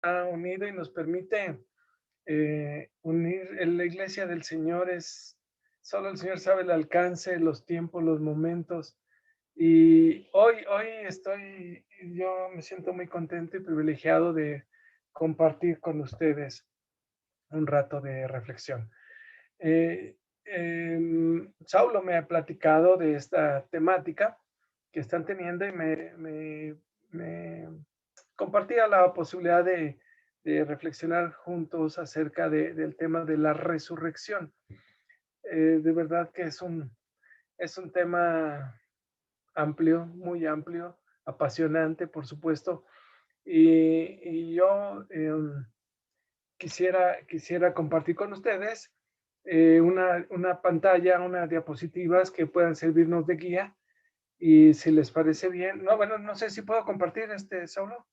ha unido y nos permite unir en la iglesia del Señor. Solo el Señor sabe el alcance, los tiempos, los momentos. Y yo me siento muy contento y privilegiado de compartir con ustedes un rato de reflexión. Saulo me ha platicado de esta temática que están teniendo y me compartía la posibilidad de reflexionar juntos acerca del tema de la resurrección. De verdad que es un tema amplio, muy amplio, apasionante, por supuesto. Y yo quisiera compartir con ustedes una pantalla, unas diapositivas que puedan servirnos de guía. Y si les parece bien, no sé si puedo compartir Saulo.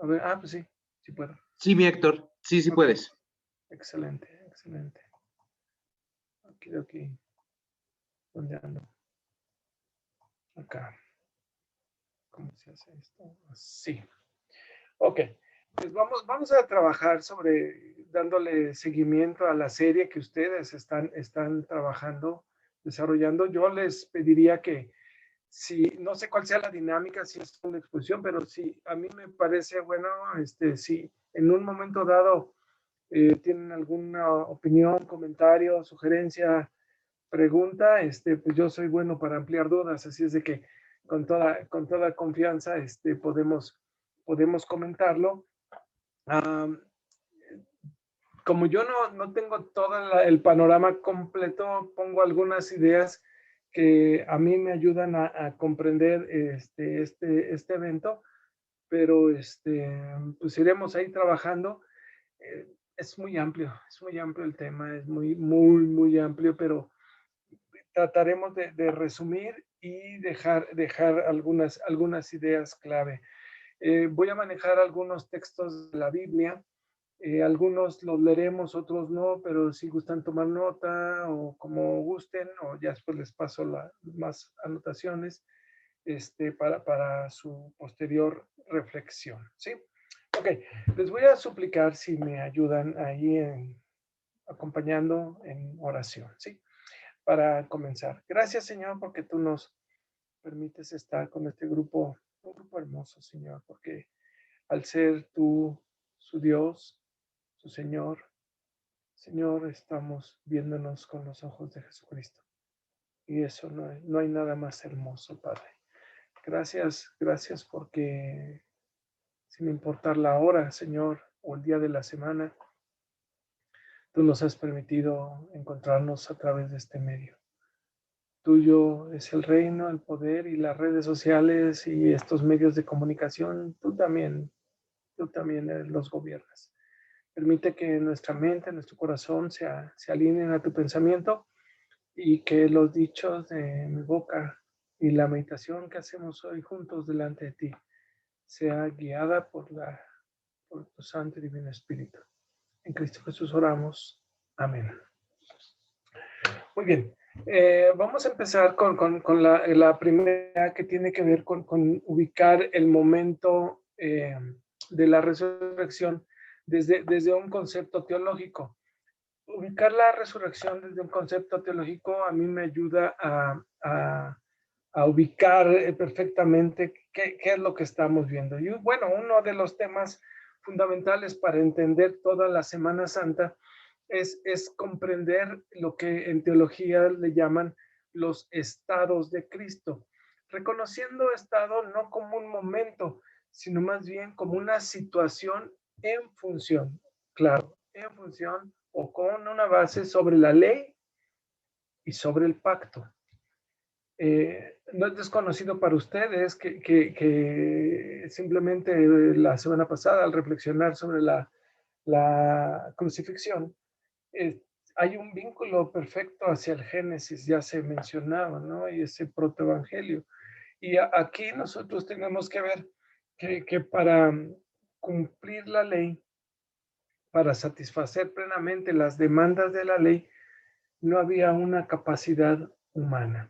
A ver, pues sí, sí puedo. Sí, mi Héctor, sí Okay. Puedes. Excelente. Aquí. ¿Dónde ando? Acá. ¿Cómo se hace esto? Así. Ok. Pues vamos a trabajar dándole seguimiento a la serie que ustedes están trabajando, desarrollando. Yo les pediría que, no sé cuál sea la dinámica, si es una exposición, pero si a mí me parece bueno, si en un momento dado tienen alguna opinión, comentario, sugerencia, pregunta, pues yo soy bueno para ampliar dudas, así es de que con toda confianza podemos comentarlo. Como yo no tengo todo el panorama completo, pongo algunas ideas que a mí me ayudan a comprender este evento, pero pues iremos ahí trabajando. Es muy amplio el tema, es muy amplio, pero trataremos de resumir y dejar algunas ideas clave. Voy a manejar algunos textos de la Biblia. Algunos los leeremos, otros no, pero si gustan tomar nota o como gusten, o ya después les paso más anotaciones para su posterior reflexión, ¿sí? Ok, les voy a suplicar si me ayudan ahí acompañando en oración, ¿sí? Para comenzar. Gracias, Señor, porque tú nos permites estar con este grupo, un grupo hermoso, Señor, porque al ser tú su Dios, su Señor, estamos viéndonos con los ojos de Jesucristo. Y eso no hay nada más hermoso, Padre. Gracias porque sin importar la hora, Señor, o el día de la semana, tú nos has permitido encontrarnos a través de este medio. Tuyo es el reino, el poder y las redes sociales y estos medios de comunicación. Tú también los gobiernas. Permite que nuestra mente, nuestro corazón se alineen a tu pensamiento y que los dichos de mi boca y la meditación que hacemos hoy juntos delante de ti sea guiada por tu Santo y Divino Espíritu. En Cristo Jesús oramos. Amén. Muy bien. Vamos a empezar con la primera, que tiene que ver con ubicar el momento de la resurrección desde un concepto teológico. Ubicar la resurrección desde un concepto teológico a mí me ayuda a ubicar perfectamente qué es lo que estamos viendo. Y bueno, uno de los temas fundamentales para entender toda la Semana Santa es comprender lo que en teología le llaman los estados de Cristo, reconociendo estado no como un momento, sino más bien como una situación en función, claro, en función o con una base sobre la ley y sobre el pacto. No es desconocido para ustedes que simplemente la semana pasada, al reflexionar sobre la crucifixión, hay un vínculo perfecto hacia el Génesis, ya se mencionaba, ¿no? Y ese protoevangelio. Y aquí nosotros tenemos que ver que para cumplir la ley, para satisfacer plenamente las demandas de la ley, no había una capacidad humana.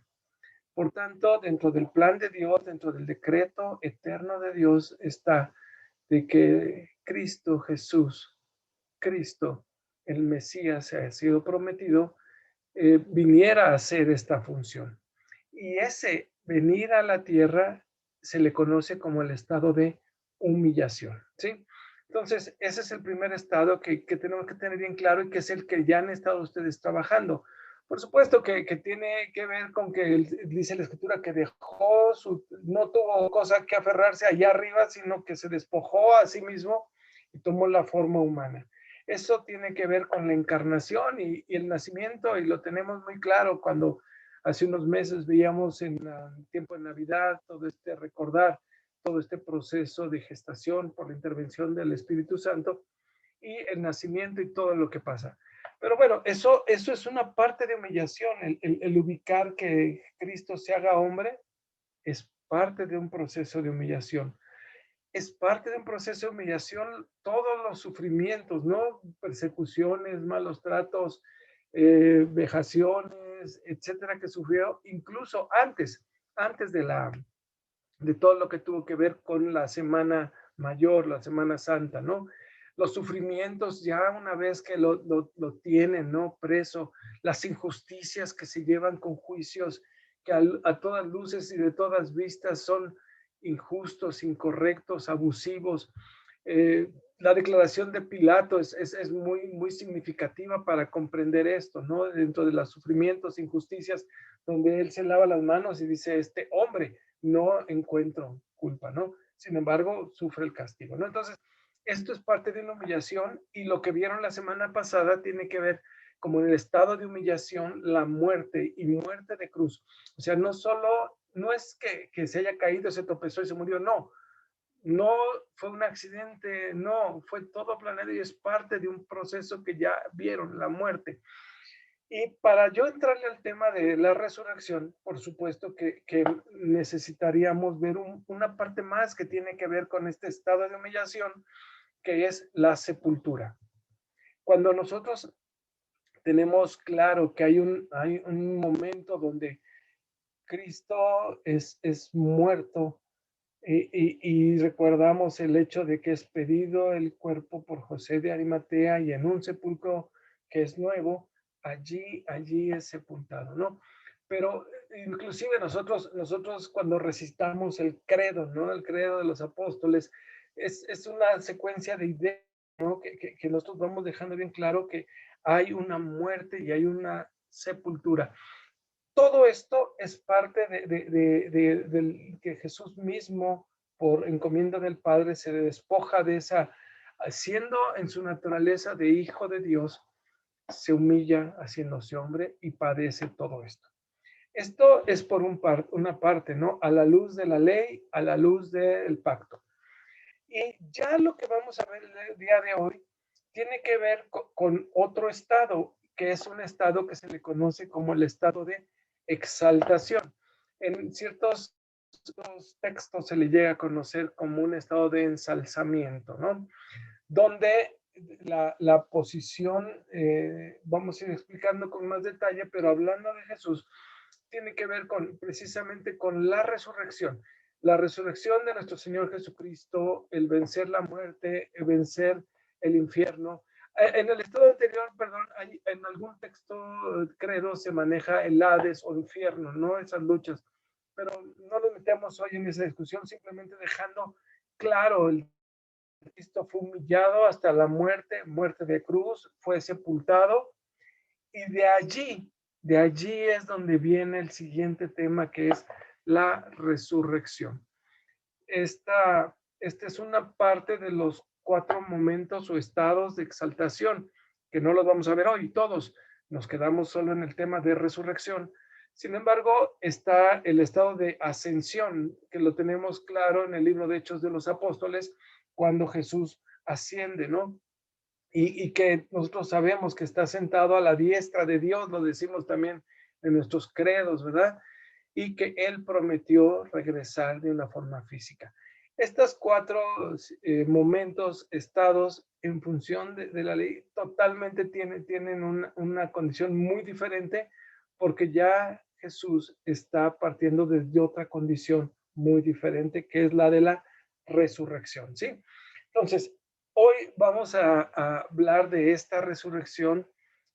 Por tanto, dentro del plan de Dios, dentro del decreto eterno de Dios, está de que Cristo Jesús, Cristo, el Mesías, ha sido prometido, viniera a hacer esta función. Y ese venir a la tierra se le conoce como el estado de humillación, ¿sí? Entonces, ese es el primer estado que tenemos que tener bien claro y que es el que ya han estado ustedes trabajando. Por supuesto que tiene que ver con que dice la escritura que dejó no tuvo cosa que aferrarse allá arriba, sino que se despojó a sí mismo y tomó la forma humana. Eso tiene que ver con la encarnación y el nacimiento, y lo tenemos muy claro cuando hace unos meses veíamos en el tiempo de Navidad recordar todo este proceso de gestación por la intervención del Espíritu Santo y el nacimiento y todo lo que pasa. Pero bueno, eso es una parte de humillación, el ubicar que Cristo se haga hombre es parte de un proceso de humillación. Es parte de un proceso de humillación todos los sufrimientos, ¿no? Persecuciones, malos tratos, vejaciones, etcétera, que sufrió incluso antes de todo lo que tuvo que ver con la Semana Mayor, la Semana Santa, ¿no? Los sufrimientos ya una vez que lo tienen, ¿no? Preso, las injusticias que se llevan con juicios que a todas luces y de todas vistas son injustos, incorrectos, abusivos. La declaración de Pilato es muy significativa para comprender esto, ¿no? Dentro de los sufrimientos, injusticias, donde él se lava las manos y dice, este hombre, no encuentro culpa, ¿no? Sin embargo, sufre el castigo, ¿no? Entonces, esto es parte de una humillación y lo que vieron la semana pasada tiene que ver como en el estado de humillación, la muerte y muerte de cruz. O sea, no es que se haya caído, se tropezó y se murió, no fue un accidente, no, fue todo planeado y es parte de un proceso que ya vieron, la muerte. Y para yo entrarle al tema de la resurrección, por supuesto que necesitaríamos ver una parte más que tiene que ver con este estado de humillación, que es la sepultura. Cuando nosotros tenemos claro que hay un momento donde Cristo es muerto y recordamos el hecho de que es pedido el cuerpo por José de Arimatea y en un sepulcro que es nuevo, allí es sepultado, ¿no? Pero inclusive nosotros cuando recitamos el credo, ¿no? El credo de los apóstoles, es una secuencia de ideas, ¿no? Que nosotros vamos dejando bien claro que hay una muerte y hay una sepultura. Todo esto es parte del que Jesús mismo, por encomienda del Padre, se despoja de esa, siendo en su naturaleza de hijo de Dios, se humilla haciéndose hombre y padece todo esto. Esto es por una parte, ¿no? A la luz de la ley, a la luz del pacto. Y ya lo que vamos a ver el día de hoy tiene que ver con otro estado, que es un estado que se le conoce como el estado de exaltación. En ciertos textos se le llega a conocer como un estado de ensalzamiento, ¿no? Donde la posición, vamos a ir explicando con más detalle, pero hablando de Jesús, tiene que ver precisamente con la resurrección de nuestro Señor Jesucristo, el vencer la muerte, el vencer el infierno. En el estado anterior, perdón, en algún texto credo se maneja el Hades o infierno, ¿no? Esas luchas, pero no nos metemos hoy en esa discusión, simplemente dejando claro el Cristo fue humillado hasta la muerte de cruz, fue sepultado y de allí es donde viene el siguiente tema que es la resurrección. Esta es una parte de los 4 momentos o estados de exaltación, que no los vamos a ver hoy todos, nos quedamos solo en el tema de resurrección. Sin embargo, está el estado de ascensión, que lo tenemos claro en el libro de Hechos de los Apóstoles, cuando Jesús asciende, ¿no? Y que nosotros sabemos que está sentado a la diestra de Dios, lo decimos también en nuestros credos, ¿verdad? Y que Él prometió regresar de una forma física. Estos 4 momentos, estados, en función de la ley, totalmente tienen una condición muy diferente, porque ya Jesús está partiendo desde otra condición muy diferente, que es la de la resurrección, ¿sí? Entonces, hoy vamos a hablar de esta resurrección,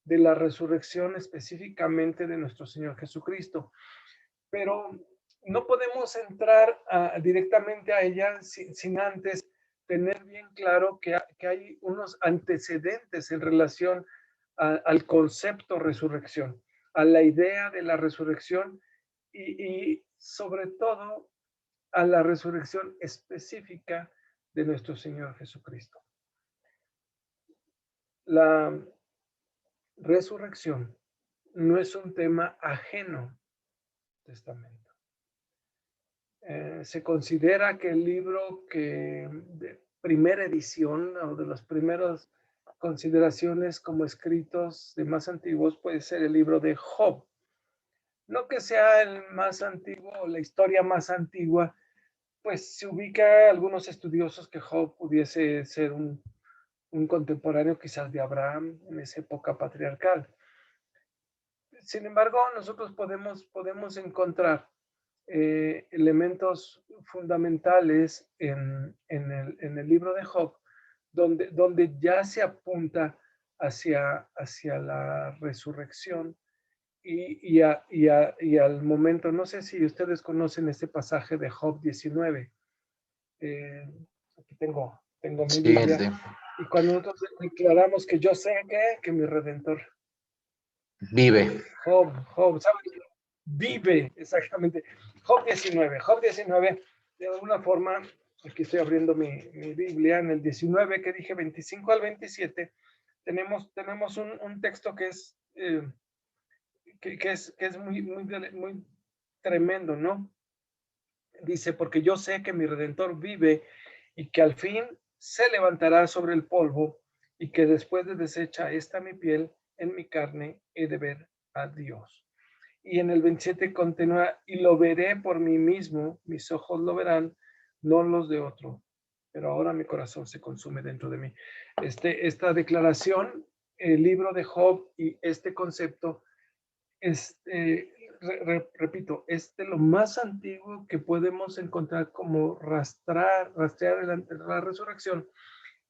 de la resurrección específicamente de nuestro Señor Jesucristo. Pero no podemos entrar directamente a ella sin antes tener bien claro que hay unos antecedentes en relación al concepto resurrección, a la idea de la resurrección y sobre todo a la resurrección específica de nuestro Señor Jesucristo. La resurrección no es un tema ajeno al Testamento. Se considera que el libro que de primera edición o de las primeras consideraciones como escritos de más antiguos puede ser el libro de Job. No que sea el más antiguo o la historia más antigua, pues se ubica algunos estudiosos que Job pudiese ser un contemporáneo quizás de Abraham en esa época patriarcal. Sin embargo, nosotros podemos encontrar elementos fundamentales en el libro de Job, donde ya se apunta hacia la resurrección y al momento. No sé si ustedes conocen este pasaje de Job 19. Aquí tengo mi Biblia. Y cuando nosotros declaramos que yo sé que mi Redentor vive. Job, ¿sabes? Vive, exactamente. Job 19, de alguna forma, aquí estoy abriendo mi Biblia, en el 19 que dije 25 al 27, tenemos un texto que es, que es muy tremendo, ¿no? Dice, porque yo sé que mi Redentor vive y que al fin se levantará sobre el polvo y que después de deshecha esta mi piel, en mi carne he de ver a Dios. Y en el 27 continúa, y lo veré por mí mismo, mis ojos lo verán, no los de otro, pero ahora mi corazón se consume dentro de mí. Esta declaración, el libro de Job y este concepto, repito, es de lo más antiguo que podemos encontrar como rastrear la resurrección.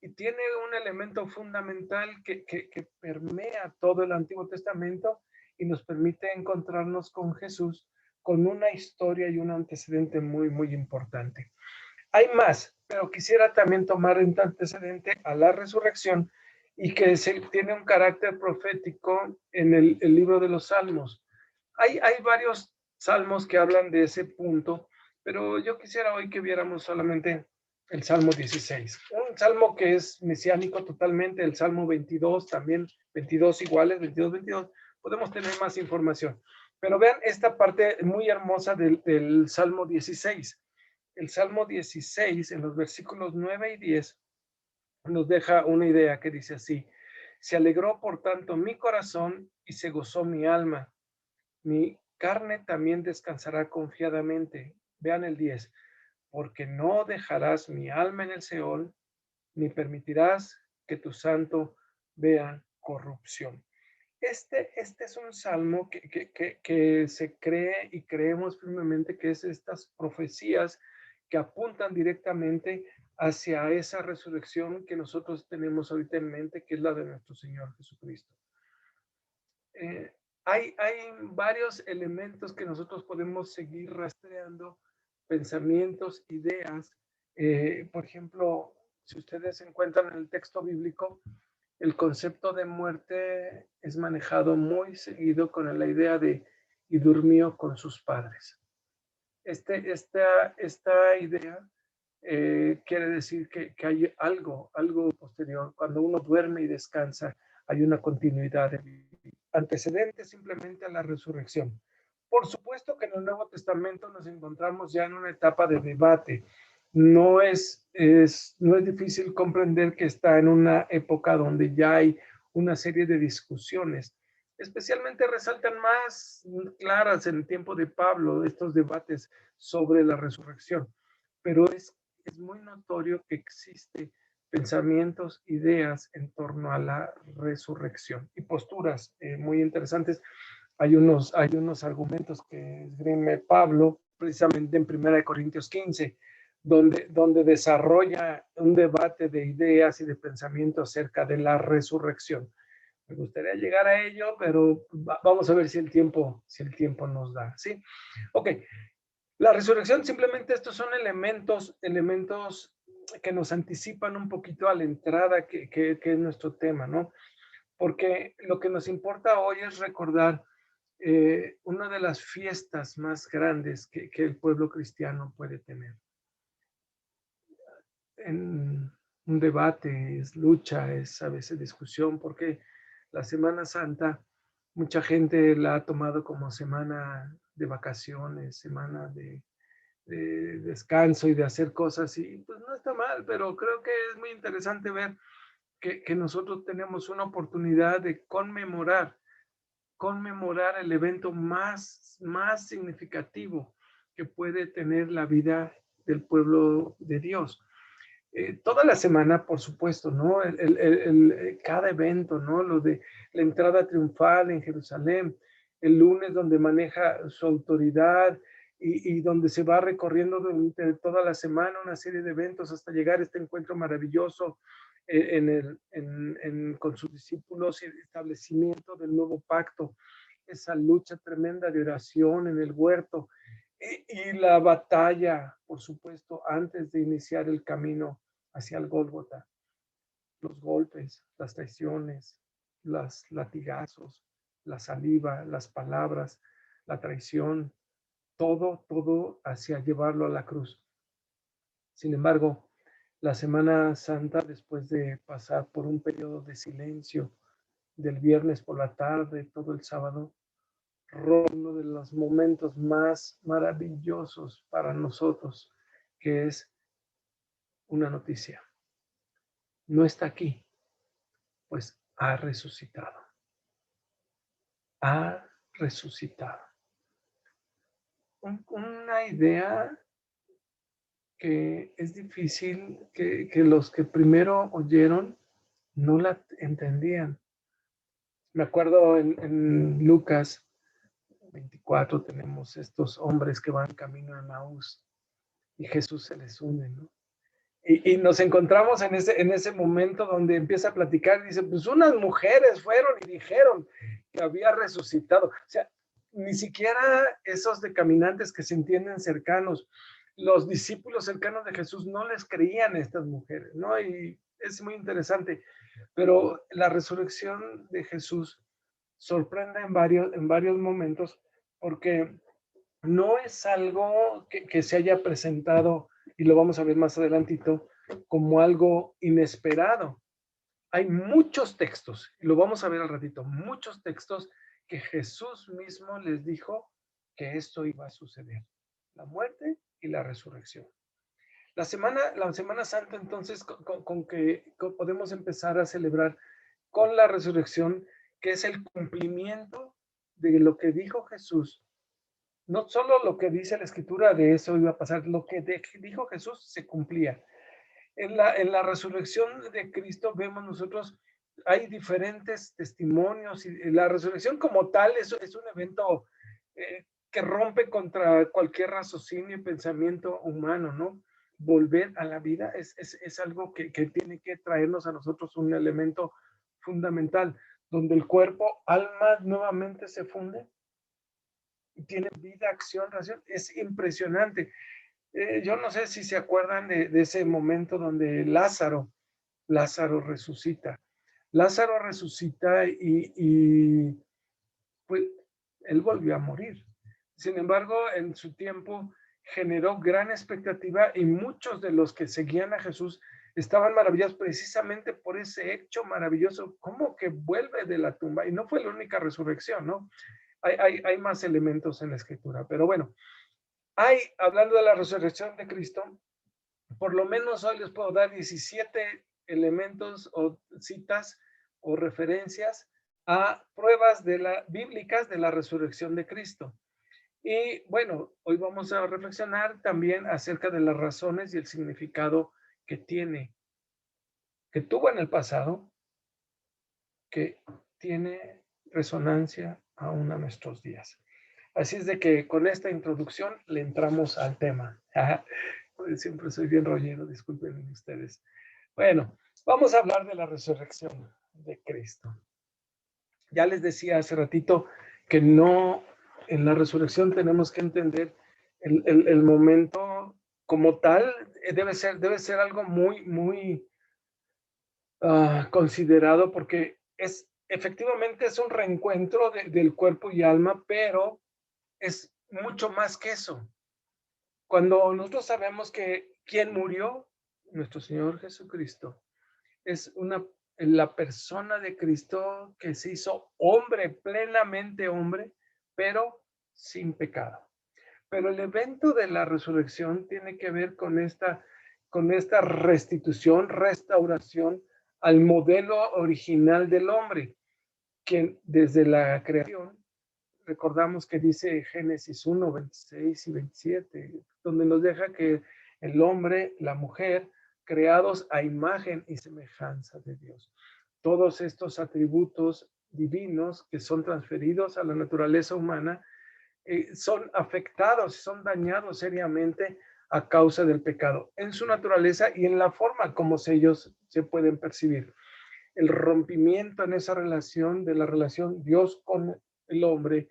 Y tiene un elemento fundamental que permea todo el Antiguo Testamento y nos permite encontrarnos con Jesús con una historia y un antecedente muy importante. Hay más, pero quisiera también tomar en antecedente a la resurrección y que tiene un carácter profético en el libro de los Salmos. Hay varios salmos que hablan de ese punto, pero yo quisiera hoy que viéramos solamente el Salmo 16, un salmo que es mesiánico totalmente, el Salmo 22 también, 22 iguales, 22, podemos tener más información. Pero vean esta parte muy hermosa del Salmo 16. El Salmo 16, en los versículos 9 y 10, nos deja una idea que dice así: se alegró por tanto mi corazón y se gozó mi alma. Mi carne también descansará confiadamente. Vean el 10. Porque no dejarás mi alma en el Seol, ni permitirás que tu santo vea corrupción. Este es un salmo que se cree y creemos firmemente que es estas profecías que apuntan directamente hacia esa resurrección que nosotros tenemos ahorita en mente, que es la de nuestro Señor Jesucristo. Hay varios elementos que nosotros podemos seguir rastreando, pensamientos, ideas. Por ejemplo, si ustedes encuentran en el texto bíblico, el concepto de muerte es manejado muy seguido con la idea de y durmió con sus padres. Esta idea quiere decir que hay algo posterior. Cuando uno duerme y descansa, hay una continuidad de vida. Antecedente simplemente a la resurrección. Por supuesto que en el Nuevo Testamento nos encontramos ya en una etapa de debate. No es difícil comprender que está en una época donde ya hay una serie de discusiones. Especialmente resaltan más claras en el tiempo de Pablo estos debates sobre la resurrección. Pero es muy notorio que existe pensamientos, ideas en torno a la resurrección y posturas muy interesantes. Hay unos argumentos que esgrime Pablo precisamente en 1 Corintios 15, donde desarrolla un debate de ideas y de pensamiento acerca de la resurrección. Me gustaría llegar a ello, pero vamos a ver si el tiempo nos da, ¿sí? Ok, la resurrección, simplemente estos son elementos que nos anticipan un poquito a la entrada que es nuestro tema, ¿no? Porque lo que nos importa hoy es recordar una de las fiestas más grandes que el pueblo cristiano puede tener. En un debate, es lucha, es a veces discusión, porque la Semana Santa, mucha gente la ha tomado como semana de vacaciones, semana de descanso y de hacer cosas, y pues no está mal, pero creo que es muy interesante ver que nosotros tenemos una oportunidad de conmemorar el evento más significativo que puede tener la vida del pueblo de Dios. Toda la semana, por supuesto, ¿no? Cada evento, ¿no? Lo de la entrada triunfal en Jerusalén, el lunes donde maneja su autoridad y donde se va recorriendo durante toda la semana una serie de eventos hasta llegar a este encuentro maravilloso con sus discípulos y el establecimiento del nuevo pacto, esa lucha tremenda de oración en el huerto y la batalla, por supuesto, antes de iniciar el camino hacia el Gólgota, los golpes, las traiciones, los latigazos, la saliva, las palabras, la traición, todo hacia llevarlo a la cruz. Sin embargo, la Semana Santa, después de pasar por un periodo de silencio, del viernes por la tarde, todo el sábado, uno de los momentos más maravillosos para nosotros, que es una noticia. No está aquí, pues ha resucitado. Ha resucitado. Una idea que es difícil, que los que primero oyeron no la entendían. Me acuerdo en Lucas 24 tenemos estos hombres que van camino a Emaús y Jesús se les une, ¿no? Y nos encontramos en ese momento donde empieza a platicar y dice, pues unas mujeres fueron y dijeron que había resucitado. O sea, ni siquiera esos de caminantes que se entienden cercanos, los discípulos cercanos de Jesús no les creían a estas mujeres, ¿no? Y es muy interesante, pero la resurrección de Jesús sorprende en varios momentos porque no es algo que se haya presentado, y lo vamos a ver más adelantito, como algo inesperado. Hay muchos textos, y lo vamos a ver al ratito, muchos textos que Jesús mismo les dijo que esto iba a suceder, la muerte y la resurrección. La Semana Santa, entonces, con que podemos empezar a celebrar con la resurrección, que es el cumplimiento de lo que dijo Jesús. No solo lo que dice la escritura de eso iba a pasar, lo que dijo Jesús se cumplía. En la resurrección de Cristo vemos nosotros, hay diferentes testimonios y la resurrección como tal es un evento que rompe contra cualquier raciocinio y pensamiento humano, ¿no? Volver a la vida es algo que tiene que traernos a nosotros un elemento fundamental, donde el cuerpo, alma nuevamente se funde tiene vida, acción, ración. Es impresionante. Yo no sé si se acuerdan de ese momento donde Lázaro resucita. Lázaro resucita y pues él volvió a morir. Sin embargo, en su tiempo generó gran expectativa y muchos de los que seguían a Jesús estaban maravillados precisamente por ese hecho maravilloso, como que vuelve de la tumba. Y no fue la única resurrección, ¿no? Hay más elementos en la escritura, pero bueno, hablando de la resurrección de Cristo, por lo menos hoy les puedo dar 17 elementos o citas o referencias a pruebas bíblicas de la resurrección de Cristo. Y bueno, hoy vamos a reflexionar también acerca de las razones y el significado que tuvo en el pasado, que tiene resonancia aún a nuestros días. Así es de que con esta introducción le entramos al tema. Siempre soy bien rollero, disculpen ustedes. Bueno, vamos a hablar de la resurrección de Cristo. Ya les decía hace ratito que no, en la resurrección tenemos que entender el momento como tal, debe ser algo muy considerado, porque efectivamente es un reencuentro del cuerpo y alma, pero es mucho más que eso. Cuando nosotros sabemos que quien murió, nuestro Señor Jesucristo, es la persona de Cristo que se hizo hombre, plenamente hombre, pero sin pecado. Pero el evento de la resurrección tiene que ver con esta restitución, restauración al modelo original del hombre, que desde la creación, recordamos que dice Génesis 1, 26 y 27, donde nos deja que el hombre, la mujer, creados a imagen y semejanza de Dios. Todos estos atributos divinos que son transferidos a la naturaleza humana son afectados, son dañados seriamente a causa del pecado, en su naturaleza y en la forma como ellos se pueden percibir. El rompimiento en esa relación, de la relación Dios con el hombre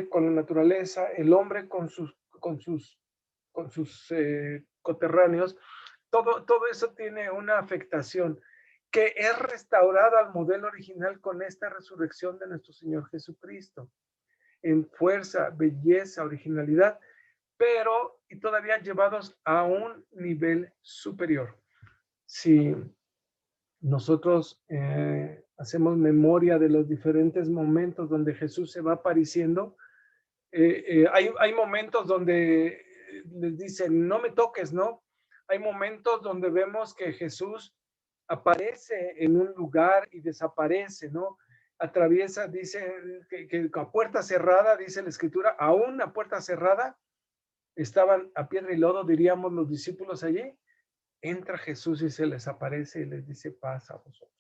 con la naturaleza, el hombre con sus coterráneos, todo eso tiene una afectación que es restaurada al modelo original con esta resurrección de nuestro Señor Jesucristo, en fuerza, belleza, originalidad, pero y todavía llevados a un nivel superior. Si nosotros hacemos memoria de los diferentes momentos donde Jesús se va apareciendo, hay momentos donde les dicen, no me toques, ¿no? Hay momentos donde vemos que Jesús aparece en un lugar y desaparece, ¿no? Atraviesa, dice que a puerta cerrada, dice la Escritura, aún a puerta cerrada, estaban a piedra y lodo, diríamos los discípulos allí, entra Jesús y se les aparece y les dice, paz a vosotros.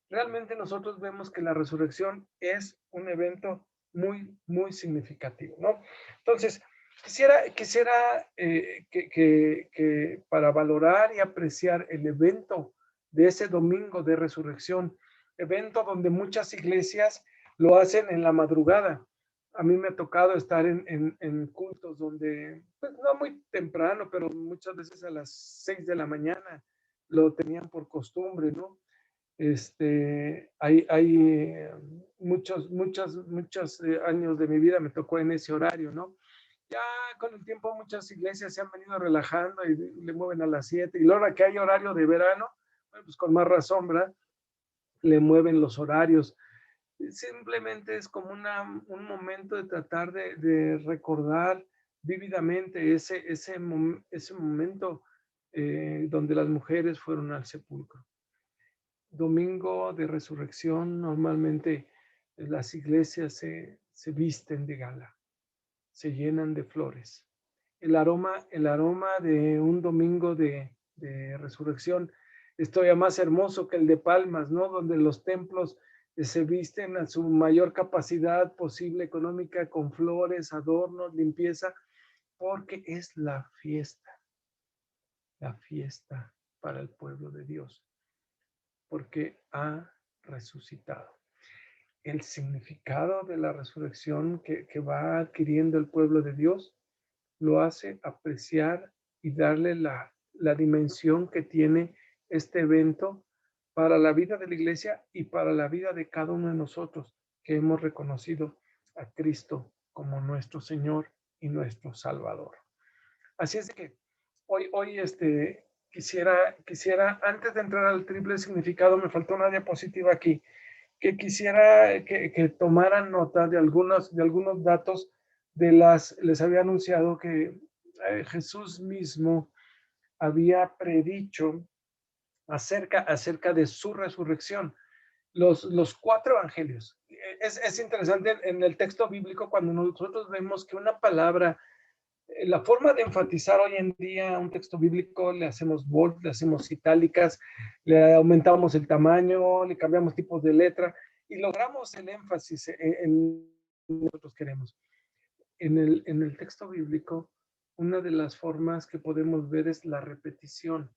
Realmente nosotros vemos que la resurrección es un evento muy significativo, ¿no? Entonces, quisiera que para valorar y apreciar el evento de ese domingo de resurrección, evento donde muchas iglesias lo hacen en la madrugada. A mí me ha tocado estar en cultos donde, pues no muy temprano, pero muchas veces a las 6 de la mañana lo tenían por costumbre, ¿no? Hay muchos años de mi vida me tocó en ese horario, ¿no? Ya con el tiempo muchas iglesias se han venido relajando y le mueven a las 7, y luego que hay horario de verano, bueno, pues con más razón, ¿verdad? Le mueven los horarios. Simplemente es como un momento de tratar de recordar vívidamente ese momento donde las mujeres fueron al sepulcro. Domingo de resurrección, normalmente las iglesias se visten de gala, se llenan de flores. El aroma de un domingo de resurrección es todavía más hermoso que el de Palmas, ¿no? Donde los templos se visten a su mayor capacidad posible económica, con flores, adornos, limpieza, porque es la fiesta para el pueblo de Dios, porque ha resucitado. El significado de la resurrección que va adquiriendo el pueblo de Dios lo hace apreciar y darle la dimensión que tiene este evento para la vida de la iglesia y para la vida de cada uno de nosotros que hemos reconocido a Cristo como nuestro Señor y nuestro Salvador. Así es que hoy quisiera, antes de entrar al triple significado, me faltó una diapositiva aquí, que quisiera que tomaran nota de algunos datos les había anunciado que Jesús mismo había predicho acerca de su resurrección. Los 4 evangelios. Es interesante en el texto bíblico cuando nosotros vemos que una palabra, la forma de enfatizar hoy en día un texto bíblico, le hacemos bold, le hacemos itálicas, le aumentamos el tamaño, le cambiamos tipos de letra y logramos el énfasis en nosotros queremos. En el texto bíblico, una de las formas que podemos ver es la repetición,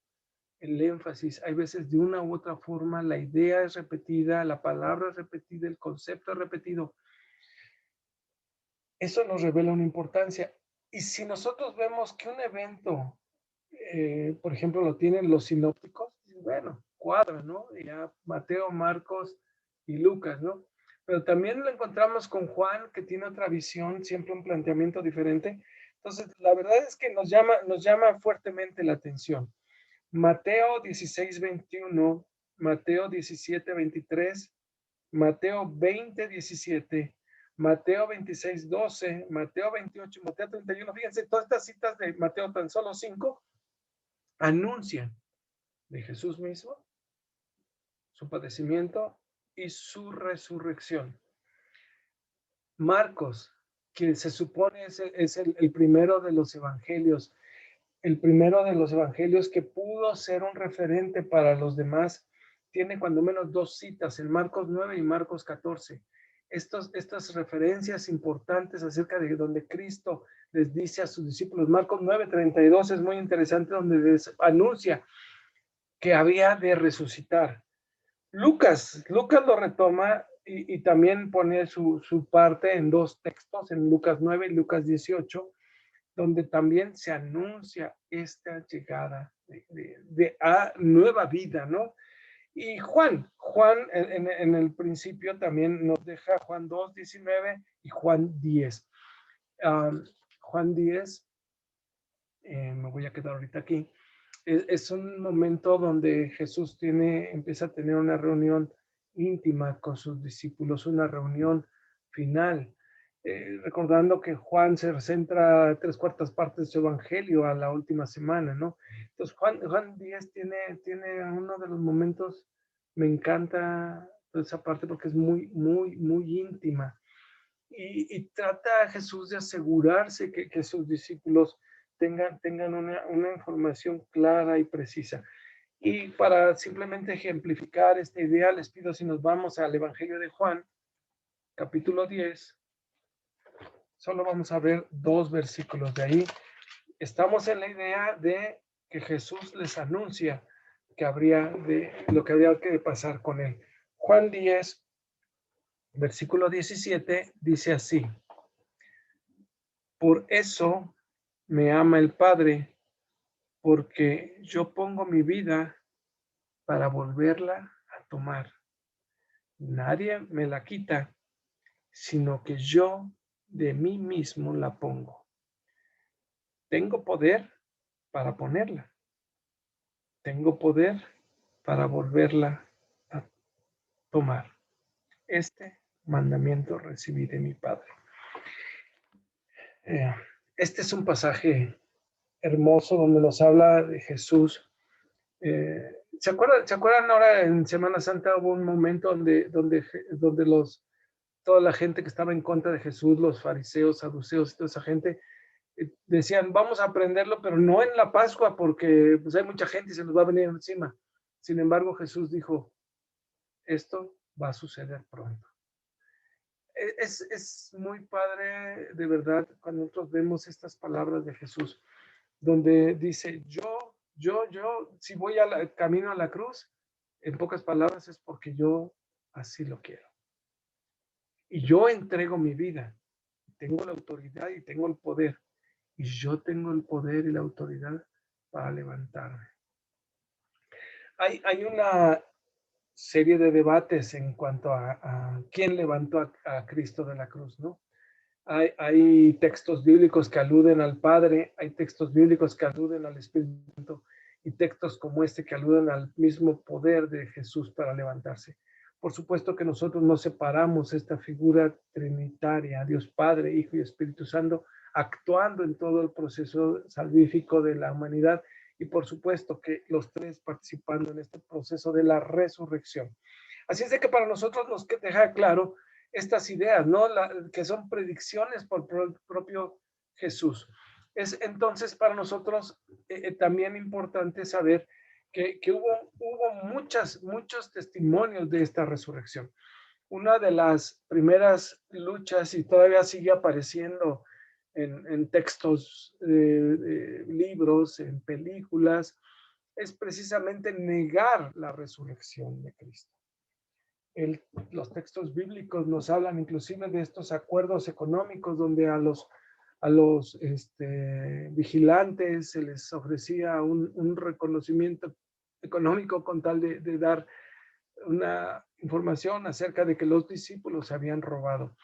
el énfasis. Hay veces de una u otra forma la idea es repetida, la palabra es repetida, el concepto es repetido. Eso nos revela una importancia. Y si nosotros vemos que un evento, por ejemplo, lo tienen los sinópticos, bueno, cuadra, ¿no? Ya Mateo, Marcos y Lucas, ¿no? Pero también lo encontramos con Juan, que tiene otra visión, siempre un planteamiento diferente. Entonces, la verdad es que nos llama fuertemente la atención. Mateo 16:21, Mateo 17:23, Mateo 20:17, Mateo 26:12, Mateo 28, Mateo 31. Fíjense, todas estas citas de Mateo, tan solo 5, anuncian de Jesús mismo, su padecimiento y su resurrección. Marcos, que se supone es el primero de los evangelios, el primero de los evangelios que pudo ser un referente para los demás, tiene cuando menos 2 citas, en Marcos 9 y Marcos 14. Estas referencias importantes acerca de donde Cristo les dice a sus discípulos. Marcos 9:32 es muy interesante, donde les anuncia que había de resucitar. Lucas lo retoma y también pone su parte en 2 textos, en Lucas 9 y Lucas 18, donde también se anuncia esta llegada a nueva vida, ¿no? Y Juan en el principio también nos deja Juan 2:19 y Juan 10. Juan 10, me voy a quedar ahorita aquí, es un momento donde Jesús empieza a tener una reunión íntima con sus discípulos, una reunión final. Recordando que Juan se centra 3/4 partes de su evangelio a la última semana, ¿no? Entonces Juan 10 tiene uno de los momentos, me encanta esa parte porque es muy, muy, muy íntima. Y trata a Jesús de asegurarse que sus discípulos tengan una información clara y precisa. Y para simplemente ejemplificar esta idea, les pido si nos vamos al Evangelio de Juan, capítulo 10, solo vamos a ver 2 versículos de ahí. Estamos en la idea de que Jesús les anuncia que lo que habría que pasar con él. Juan 10, versículo 17, dice así: por eso me ama el Padre, porque yo pongo mi vida para volverla a tomar. Nadie me la quita, sino que yo de mí mismo la pongo. Tengo poder para ponerla. Tengo poder para volverla a tomar. Este mandamiento recibí de mi Padre. Este es un pasaje hermoso donde nos habla de Jesús. ¿Se acuerdan ahora en Semana Santa hubo un momento donde toda la gente que estaba en contra de Jesús, los fariseos, saduceos y toda esa gente, decían, vamos a aprenderlo, pero no en la Pascua porque pues hay mucha gente y se nos va a venir encima? Sin embargo, Jesús dijo, esto va a suceder pronto. Es muy padre, de verdad, cuando nosotros vemos estas palabras de Jesús, donde dice, si voy camino a la cruz, en pocas palabras es porque yo así lo quiero. Y yo entrego mi vida. Tengo la autoridad y tengo el poder. Y yo tengo el poder y la autoridad para levantarme. Hay una serie de debates en cuanto a quién levantó a Cristo de la cruz, ¿no? Hay textos bíblicos que aluden al Padre, hay textos bíblicos que aluden al Espíritu Santo y textos como este que aluden al mismo poder de Jesús para levantarse. Por supuesto que nosotros no separamos esta figura trinitaria, Dios Padre, Hijo y Espíritu Santo, actuando en todo el proceso salvífico de la humanidad y por supuesto que los tres participando en este proceso de la resurrección. Así es de que para nosotros nos deja claro estas ideas, ¿no? Que son predicciones por el propio Jesús. Es entonces para nosotros también importante saber que hubo muchos testimonios de esta resurrección. Una de las primeras luchas, y todavía sigue apareciendo en textos, libros, en películas, es precisamente negar la resurrección de Cristo. Los textos bíblicos nos hablan inclusive de estos acuerdos económicos donde a los vigilantes se les ofrecía un reconocimiento económico con tal de dar una información acerca de que los discípulos se habían robado.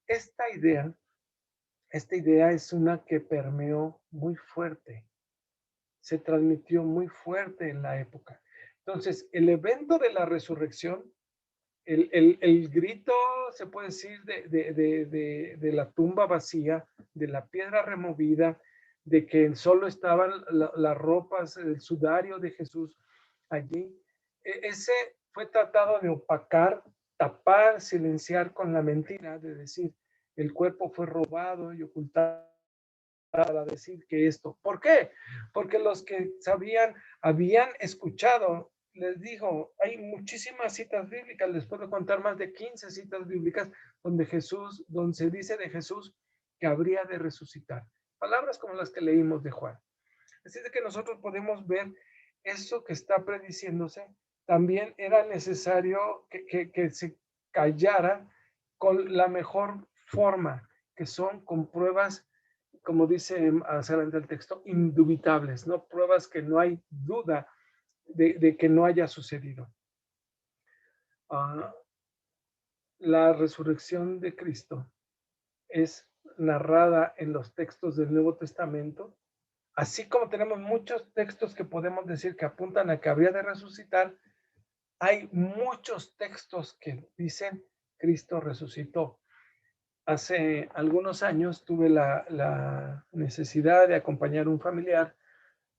Esta idea es una que permeó muy fuerte, se transmitió muy fuerte en la época. Entonces, el evento de la resurrección, el grito, se puede decir, de la tumba vacía, de la piedra removida, de que solo estaban las ropas, el sudario de Jesús allí, ese fue tratado de opacar, tapar, silenciar con la mentira, de decir, el cuerpo fue robado y ocultado, para decir que esto. ¿Por qué? Porque los que sabían, habían escuchado, les dijo, hay muchísimas citas bíblicas, les puedo contar más de 15 citas bíblicas donde se dice de Jesús que habría de resucitar. Palabras como las que leímos de Juan. Así de que nosotros podemos ver eso que está prediciéndose. También era necesario que se callara con la mejor forma, que son con pruebas, como dice hacia adelante el texto, indubitables, ¿no? Pruebas que no hay duda de que no haya sucedido. La resurrección de Cristo es narrada en los textos del Nuevo Testamento, así como tenemos muchos textos que podemos decir que apuntan a que habría de resucitar, hay muchos textos que dicen Cristo resucitó. Hace algunos años tuve la necesidad de acompañar a un familiar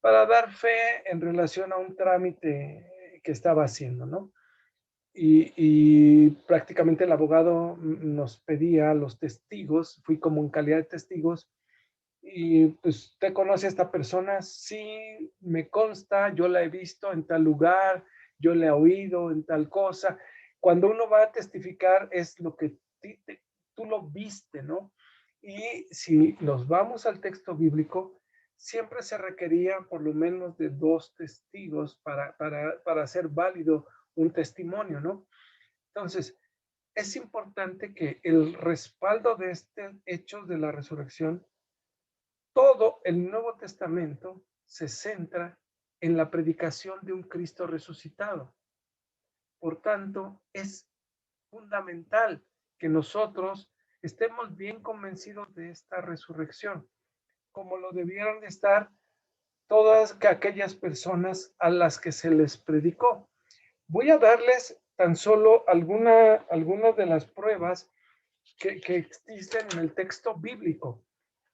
para dar fe en relación a un trámite que estaba haciendo, ¿no? Y prácticamente el abogado nos pedía los testigos, fui como en calidad de testigos, y pues, ¿usted conoce a esta persona? Sí, me consta, yo la he visto en tal lugar, yo la he oído en tal cosa. Cuando uno va a testificar es lo que tú lo viste, ¿no? Y si nos vamos al texto bíblico, siempre se requería por lo menos de 2 testigos para hacer válido un testimonio, ¿no? Entonces, es importante que el respaldo de este hecho de la resurrección, todo el Nuevo Testamento se centra en la predicación de un Cristo resucitado. Por tanto, es fundamental que nosotros estemos bien convencidos de esta resurrección, como lo debieron de estar todas aquellas personas a las que se les predicó. Voy a darles tan solo algunas de las pruebas que existen en el texto bíblico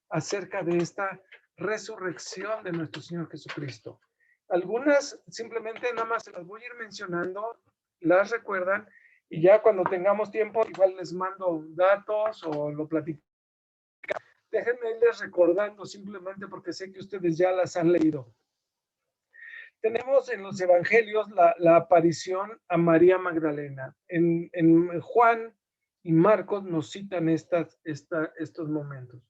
acerca de esta resurrección de nuestro Señor Jesucristo. Algunas simplemente nada más se las voy a ir mencionando, las recuerdan, y ya cuando tengamos tiempo igual les mando datos o lo platico. Déjenme irles recordando simplemente porque sé que ustedes ya las han leído. Tenemos en los evangelios la aparición a María Magdalena. En Juan y Marcos nos citan estos momentos.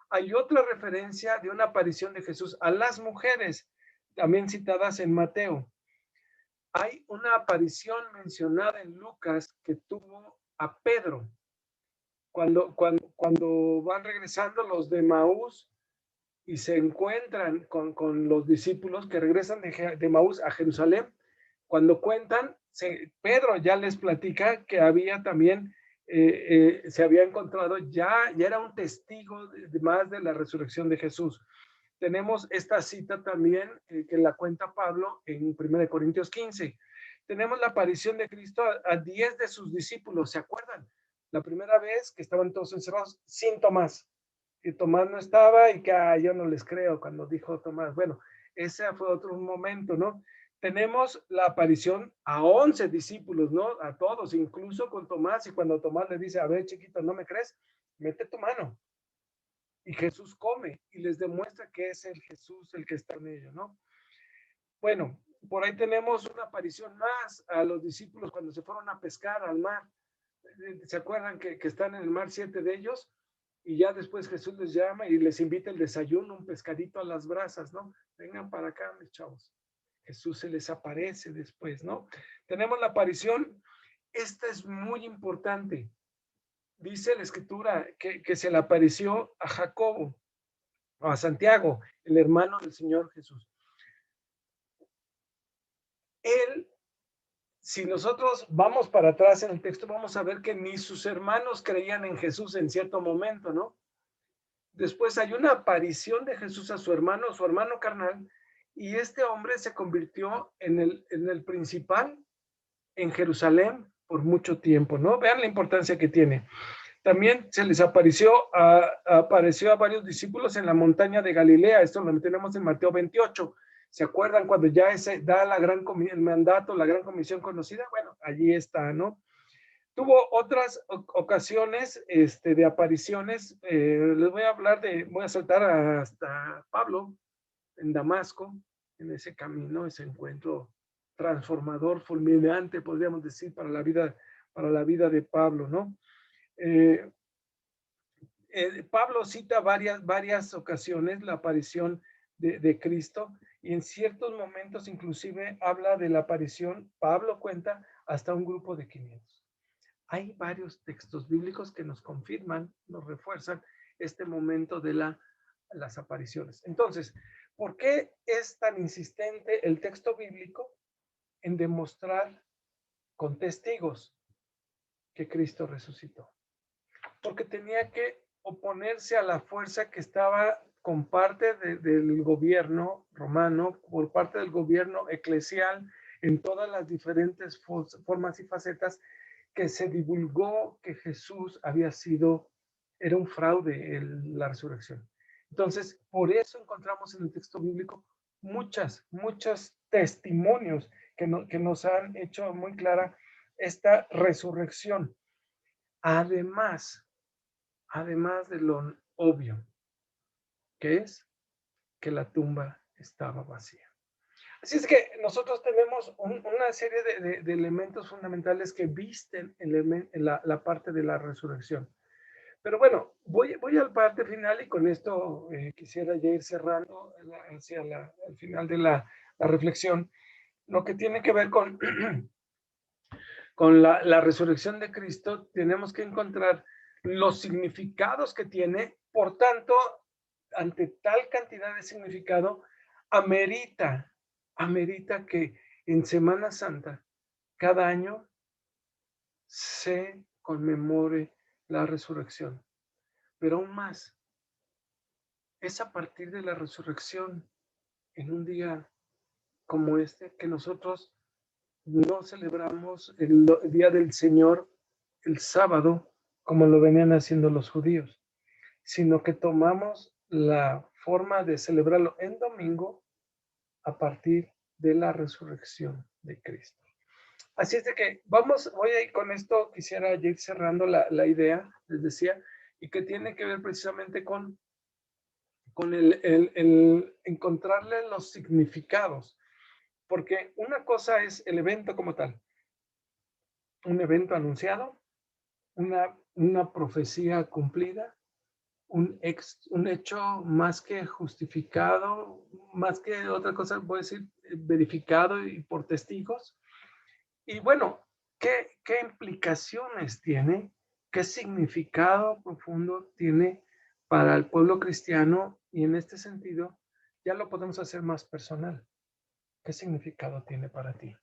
Hay otra referencia de una aparición de Jesús a las mujeres, también citadas en Mateo. Hay una aparición mencionada en Lucas que tuvo a Pedro. Cuando van regresando los de Maús y se encuentran con los discípulos que regresan de Maús a Jerusalén, cuando cuentan, Pedro ya les platica que había también, se había encontrado, ya era un testigo más de la resurrección de Jesús. Tenemos esta cita también que la cuenta Pablo en 1 Corintios 15. Tenemos la aparición de Cristo a 10 de sus discípulos, ¿se acuerdan? La primera vez que estaban todos encerrados sin Tomás, que Tomás no estaba y que yo no les creo cuando dijo Tomás. Bueno, ese fue otro momento, ¿no? Tenemos la aparición a 11 discípulos, ¿no? A todos, incluso con Tomás, y cuando Tomás le dice, a ver, chiquito, ¿no me crees? Mete tu mano. Y Jesús come y les demuestra que es el Jesús el que está en ellos, ¿no? Bueno, por ahí tenemos una aparición más a los discípulos cuando se fueron a pescar al mar. ¿Se acuerdan que están en el mar 7 de ellos? Y ya después Jesús les llama y les invita el desayuno, un pescadito a las brasas, ¿no? Vengan para acá, mis chavos. Jesús se les aparece después, ¿no? Tenemos la aparición. Esta es muy importante. Dice la escritura que se le apareció a Jacobo, a Santiago, el hermano del Señor Jesús. Él, si nosotros vamos para atrás en el texto, vamos a ver que ni sus hermanos creían en Jesús en cierto momento, ¿no? Después hay una aparición de Jesús a su hermano carnal, y este hombre se convirtió en el principal en Jerusalén por mucho tiempo, ¿no? Vean la importancia que tiene. También se les apareció a varios discípulos en la montaña de Galilea. Esto lo tenemos en Mateo 28. ¿Se acuerdan cuando ya da el mandato, la gran comisión conocida? Bueno, allí está, ¿no? Tuvo otras ocasiones de apariciones. Les voy a hablar voy a saltar hasta Pablo en Damasco, en ese camino, ese encuentro transformador, fulminante, podríamos decir, para la vida de Pablo, ¿no? Pablo cita varias ocasiones la aparición de Cristo, y en ciertos momentos inclusive habla de la aparición, Pablo cuenta, hasta un grupo de 500. Hay varios textos bíblicos que nos confirman, nos refuerzan este momento de las apariciones. Entonces, ¿por qué es tan insistente el texto bíblico en demostrar con testigos que Cristo resucitó? Porque tenía que oponerse a la fuerza que estaba con parte del gobierno romano, por parte del gobierno eclesial, en todas las diferentes formas y facetas, que se divulgó que Jesús era un fraude en la resurrección. Entonces, por eso encontramos en el texto bíblico muchos testimonios que nos han hecho muy clara esta resurrección. Además de lo obvio, que es que la tumba estaba vacía. Así es que nosotros tenemos una serie de elementos fundamentales que visten la parte de la resurrección. Pero bueno, voy a la parte final, y con esto quisiera ya ir cerrando hacia el final de la reflexión, lo que tiene que ver con, con la resurrección de Cristo. Tenemos que encontrar los significados que tiene. Por tanto, ante tal cantidad de significado, amerita que en Semana Santa, cada año, se conmemore la resurrección. Pero aún más, es a partir de la resurrección, en un día como este, que nosotros no celebramos el día del Señor el sábado, como lo venían haciendo los judíos, sino que tomamos la forma de celebrarlo en domingo a partir de la resurrección de Cristo. Así es de que voy a ir con esto, quisiera ir cerrando la idea, les decía, y que tiene que ver precisamente con el encontrarle los significados, porque una cosa es el evento como tal, un evento anunciado, una profecía cumplida, un hecho más que justificado, más que otra cosa, voy a decir, verificado y por testigos. Y bueno, ¿qué implicaciones tiene? ¿Qué significado profundo tiene para el pueblo cristiano? Y en este sentido, ya lo podemos hacer más personal. ¿Qué significado tiene para ti?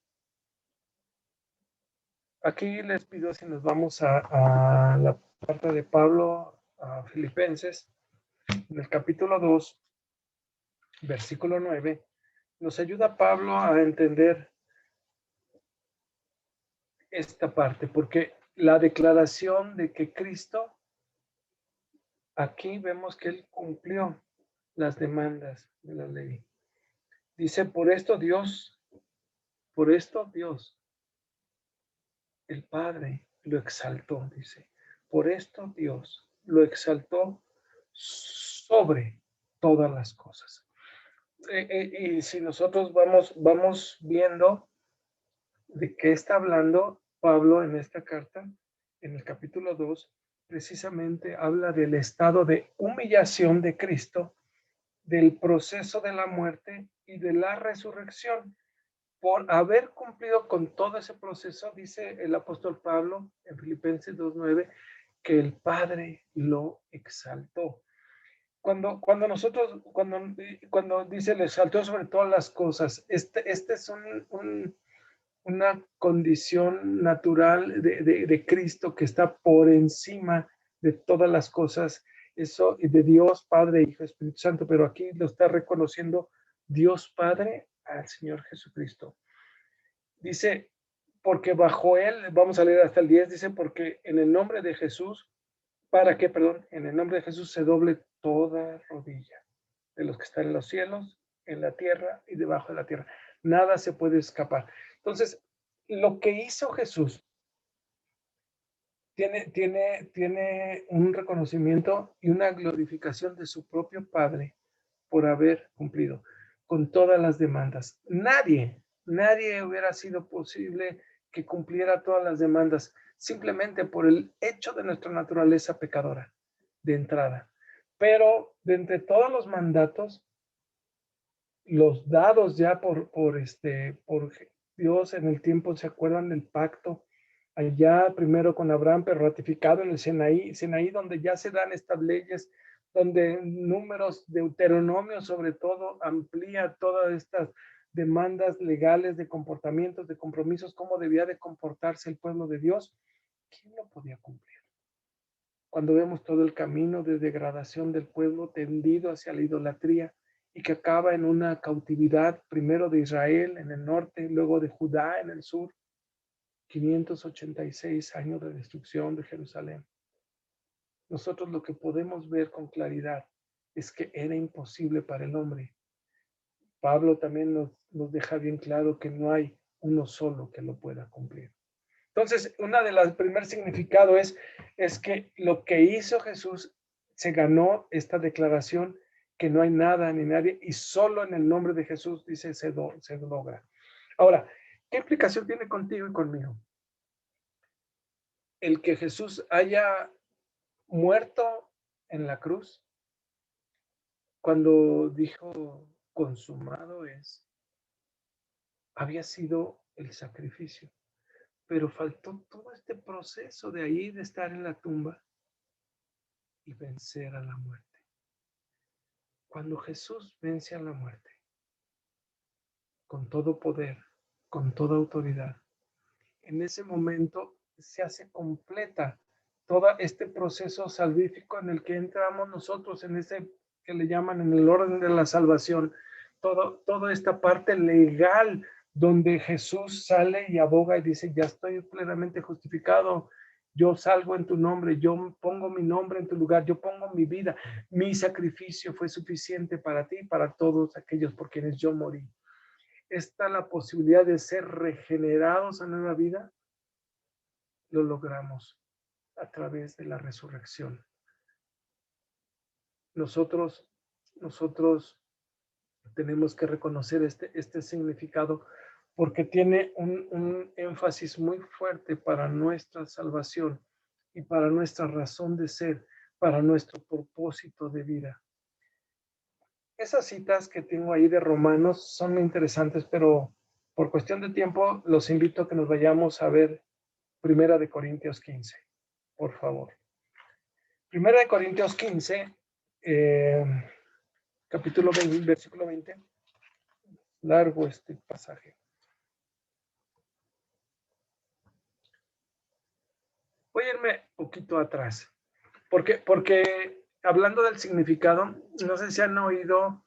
Aquí les pido, si nos vamos a la carta de Pablo a Filipenses, en el capítulo 2, versículo 9, nos ayuda Pablo a entender esta parte, porque la declaración de que Cristo, aquí vemos que él cumplió las demandas de la ley. Dice, por esto Dios, el Padre lo exaltó, dice, por esto Dios lo exaltó sobre todas las cosas. Y si nosotros vamos viendo de qué está hablando Pablo en esta carta, en el capítulo 2, precisamente habla del estado de humillación de Cristo, del proceso de la muerte y de la resurrección. Por haber cumplido con todo ese proceso, dice el apóstol Pablo en Filipenses 2:9, que el Padre lo exaltó. Cuando dice le exaltó sobre todas las cosas, este es una condición natural de Cristo que está por encima de todas las cosas, eso de Dios Padre, Hijo, Espíritu Santo, pero aquí lo está reconociendo Dios Padre al Señor Jesucristo. Dice, porque bajo él, vamos a leer hasta el 10, dice, porque en el nombre de Jesús, en el nombre de Jesús se doble toda rodilla de los que están en los cielos, en la tierra y debajo de la tierra. Nada se puede escapar. Entonces, lo que hizo Jesús tiene un reconocimiento y una glorificación de su propio Padre por haber cumplido con todas las demandas. Nadie hubiera sido posible que cumpliera todas las demandas simplemente por el hecho de nuestra naturaleza pecadora de entrada. Pero de entre todos los mandatos, los dados ya por Dios en el tiempo, ¿se acuerdan del pacto? Allá primero con Abraham, pero ratificado en el Sinaí, donde ya se dan estas leyes, donde Números, Deuteronomio sobre todo, amplía todas estas demandas legales de comportamientos, de compromisos, cómo debía de comportarse el pueblo de Dios. ¿Quién lo podía cumplir? Cuando vemos todo el camino de degradación del pueblo tendido hacia la idolatría y que acaba en una cautividad, primero de Israel en el norte, luego de Judá en el sur, 586 años de destrucción de Jerusalén. Nosotros lo que podemos ver con claridad es que era imposible para el hombre. Pablo también nos deja bien claro que no hay uno solo que lo pueda cumplir. Entonces, una de las primer significado es que lo que hizo Jesús se ganó esta declaración que no hay nada ni nadie y solo en el nombre de Jesús, dice, se logra. Ahora, ¿qué implicación tiene contigo y conmigo? El que Jesús haya muerto en la cruz, cuando dijo consumado es, había sido el sacrificio, pero faltó todo este proceso de ahí, de estar en la tumba y vencer a la muerte. Cuando Jesús vence a la muerte, con todo poder, con toda autoridad, en ese momento se hace completa todo este proceso salvífico en el que entramos nosotros, en ese que le llaman en el orden de la salvación, toda esta parte legal donde Jesús sale y aboga y dice, ya estoy plenamente justificado, yo salgo en tu nombre, yo pongo mi nombre en tu lugar, yo pongo mi vida, mi sacrificio fue suficiente para ti y para todos aquellos por quienes yo morí. Está la posibilidad de ser regenerados a nueva vida, lo logramos a través de la resurrección. Nosotros tenemos que reconocer este significado porque tiene un énfasis muy fuerte para nuestra salvación y para nuestra razón de ser, para nuestro propósito de vida. Esas citas que tengo ahí de Romanos son muy interesantes, pero por cuestión de tiempo los invito a que nos vayamos a ver Primera de Corintios 15, por favor. Primera de Corintios 15, capítulo 20, versículo 20. Largo este pasaje. Voy a irme un poquito atrás, porque hablando del significado, no sé si han oído,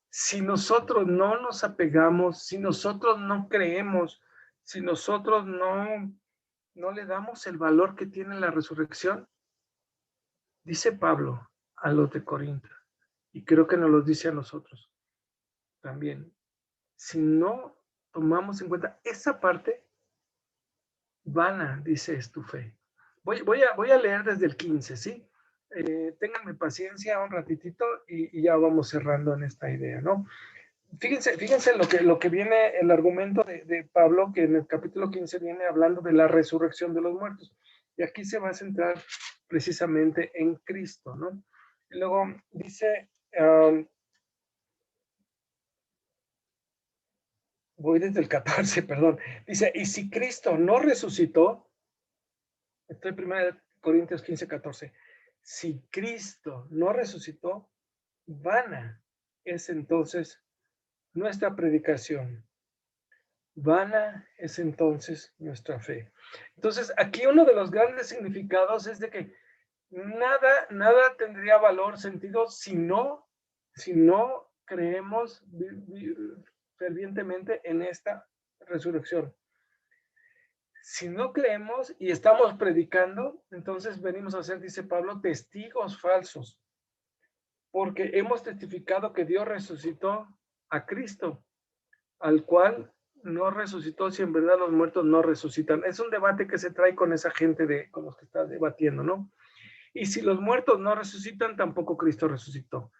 si nosotros no nos apegamos, si nosotros no creemos, si nosotros no le damos el valor que tiene la resurrección, dice Pablo a los de Corinto, y creo que nos lo dice a nosotros también, si no tomamos en cuenta esa parte, vana, dice, es tu fe. Voy a leer desde el 15, ¿sí? Ténganme paciencia un ratitito y ya vamos cerrando en esta idea, ¿no? Fíjense lo que viene el argumento de Pablo, que en el capítulo 15 viene hablando de la resurrección de los muertos. Y aquí se va a centrar precisamente en Cristo, ¿no? Y luego dice, voy desde el 14, perdón, dice, y si Cristo no resucitó, estoy en 1 Corintios 15, 14, si Cristo no resucitó, vana es entonces nuestra predicación, vana es entonces nuestra fe. Entonces, aquí uno de los grandes significados es de que nada tendría valor, sentido, si no creemos fervientemente en esta resurrección. Si no creemos y estamos predicando, entonces venimos a ser, dice Pablo, testigos falsos, porque hemos testificado que Dios resucitó a Cristo, al cual no resucitó si en verdad los muertos no resucitan. Es un debate que se trae con esa gente con los que está debatiendo, ¿no? Y si los muertos no resucitan, tampoco Cristo resucitó.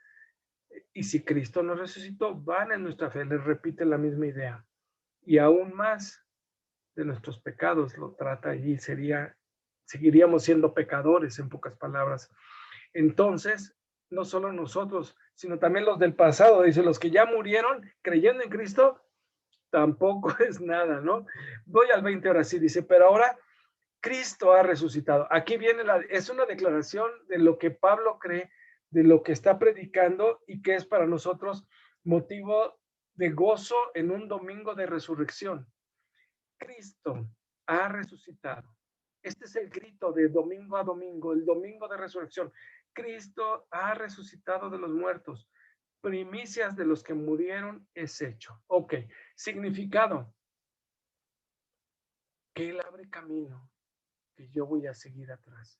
Y si Cristo no resucitó, van en nuestra fe, les repite la misma idea. Y aún más de nuestros pecados lo trata allí, seguiríamos siendo pecadores, en pocas palabras. Entonces, no solo nosotros, sino también los del pasado, dice, los que ya murieron creyendo en Cristo, tampoco es nada, ¿no? Voy al 20 ahora sí, dice, pero ahora Cristo ha resucitado. Aquí viene es una declaración de lo que Pablo cree, de lo que está predicando y que es para nosotros motivo de gozo en un domingo de resurrección. Cristo ha resucitado. Este es el grito de domingo a domingo, el domingo de resurrección. Cristo ha resucitado de los muertos. Primicias de los que murieron es hecho. Ok, significado. Que Él abre camino, que yo voy a seguir atrás.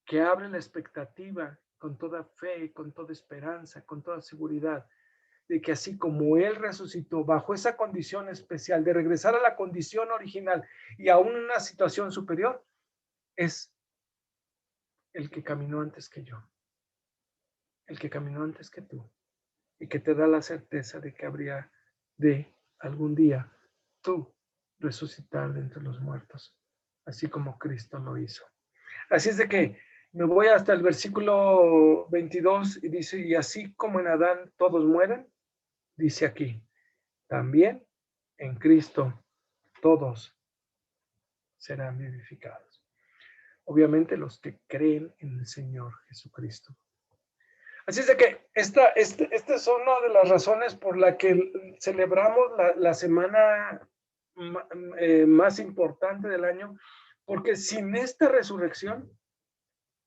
Que abre la expectativa con toda fe, con toda esperanza, con toda seguridad, de que así como Él resucitó bajo esa condición especial de regresar a la condición original y aún en una situación superior, es el que caminó antes que yo, el que caminó antes que tú, y que te da la certeza de que habría de algún día tú resucitar de entre los muertos, así como Cristo lo hizo. Así es de que me voy hasta el versículo 22 y dice, y así como en Adán todos mueren, dice aquí, también en Cristo todos serán vivificados. Obviamente los que creen en el Señor Jesucristo. Así es de que esta es una de las razones por la que celebramos la semana más importante del año, porque sin esta resurrección,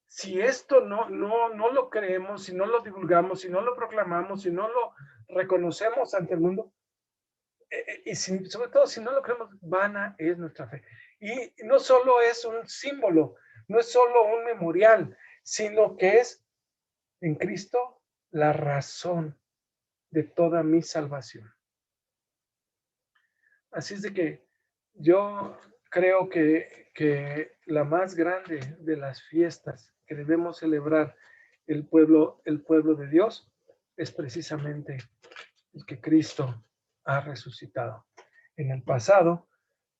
si esto no lo creemos, si no lo divulgamos, si no lo proclamamos, si no lo reconocemos ante el mundo, y sobre todo si no lo creemos, vana es nuestra fe. Y no solo es un símbolo, no es solo un memorial, sino que es en Cristo la razón de toda mi salvación. Así es de que yo creo que la más grande de las fiestas que debemos celebrar el pueblo de Dios es precisamente el que Cristo ha resucitado en el pasado,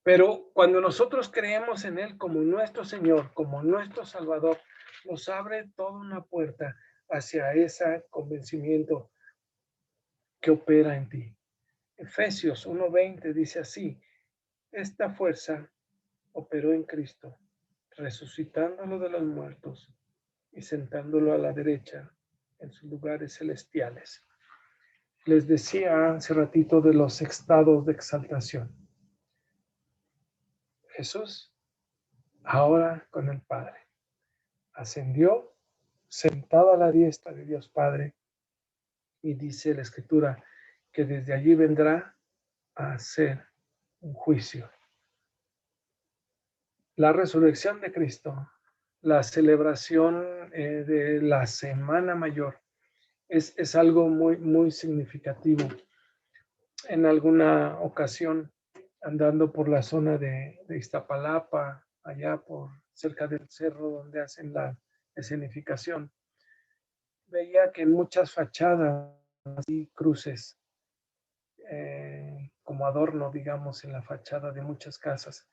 pero cuando nosotros creemos en Él como nuestro Señor, como nuestro Salvador, nos abre toda una puerta hacia ese convencimiento que opera en ti. Efesios 1:20 dice así, esta fuerza operó en Cristo, resucitándolo de los muertos y sentándolo a la derecha en sus lugares celestiales. Les decía hace ratito de los estados de exaltación. Jesús, ahora con el Padre, ascendió, sentado a la diestra de Dios Padre, y dice la Escritura que desde allí vendrá a hacer un juicio. La resurrección de Cristo, la celebración de la Semana Mayor, es algo muy significativo. En alguna ocasión, andando por la zona de Iztapalapa, allá por cerca del cerro donde hacen la escenificación, veía que en muchas fachadas y cruces, como adorno, digamos, en la fachada de muchas casas,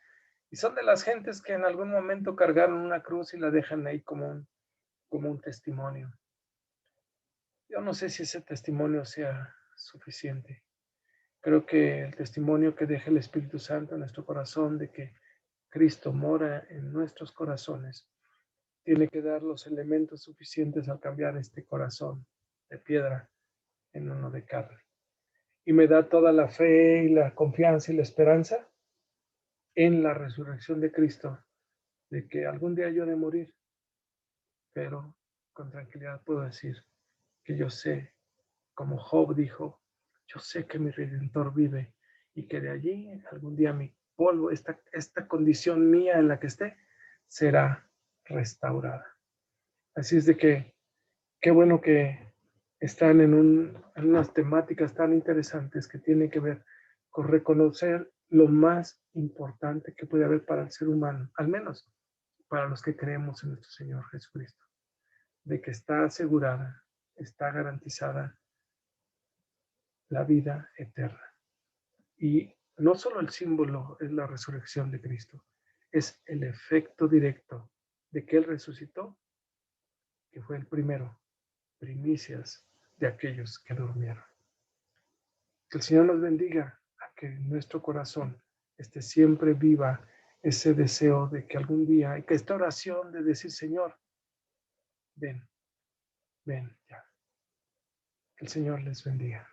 Y son de las gentes que en algún momento cargaron una cruz y la dejan ahí como un testimonio. Yo no sé si ese testimonio sea suficiente. Creo que el testimonio que deja el Espíritu Santo en nuestro corazón de que Cristo mora en nuestros corazones tiene que dar los elementos suficientes al cambiar este corazón de piedra en uno de carne. Y me da toda la fe y la confianza y la esperanza en la resurrección de Cristo, de que algún día yo he de morir, pero con tranquilidad puedo decir que yo sé, como Job dijo, yo sé que mi Redentor vive y que de allí algún día mi polvo, esta condición mía en la que esté, será restaurada. Así es de que qué bueno que están en unas temáticas tan interesantes que tienen que ver con reconocer lo más importante que puede haber para el ser humano, al menos para los que creemos en nuestro Señor Jesucristo, de que está asegurada, está garantizada la vida eterna. Y no solo el símbolo es la resurrección de Cristo, es el efecto directo de que Él resucitó, que fue el primero, primicias de aquellos que durmieron. Que el Señor nos bendiga, a que en nuestro corazón esté siempre viva ese deseo de que algún día, y que esta oración de decir, Señor, ven, ven ya. Que el Señor les bendiga.